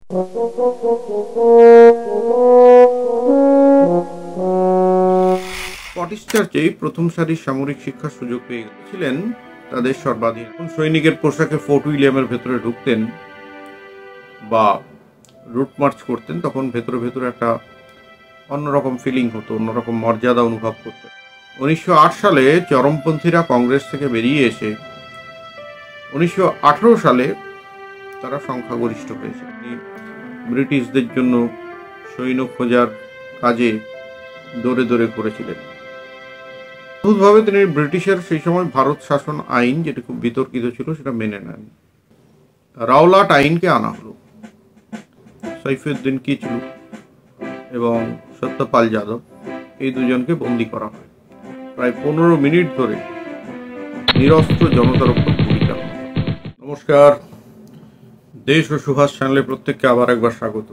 Scottish চার্চেই প্রথম সারির সামরিক শিক্ষার সুযোগ পেয়ে গেছিলেন তাদের সর্বাধিক। সৈনিকের পোশাকে ফোর্ট উইলিয়ামের ভেতরে ঢুকতেন বা রুট মার্চ করতেন, তখন ভেতরে ভেতরে একটা অন্যরকম ফিলিং হতো, অন্যরকম মর্যাদা অনুভব করতেন। 1908 সালে চরমপন্থীরা কংগ্রেস থেকে বেরিয়ে এসে 1918 সালে তারা সংখ্যাগরিষ্ঠ হয়েছে। ব্রিটিশদের জন্য সৈন্য খোঁজার কাজে দৌড়ে দৌড়ে করেছিলেন। অদ্ভুতভাবে তিনি ব্রিটিশের সেই সময় ভারত শাসন আইন, যেটা খুব বিতর্কিত ছিল, সেটা মেনে নেন। রাওলাট আইনকে আনা হলো। সাইফুদ্দিন কিচলু এবং সত্যপাল যাদব, এই দুজনকে বন্দি করা হয়। প্রায় 15 মিনিট ধরে নিরস্ত্র জনতার উপর গুলি চালানো। নমস্কার, দেশ ও সুভাষ চ্যানেলে প্রত্যেককে আবার একবার স্বাগত।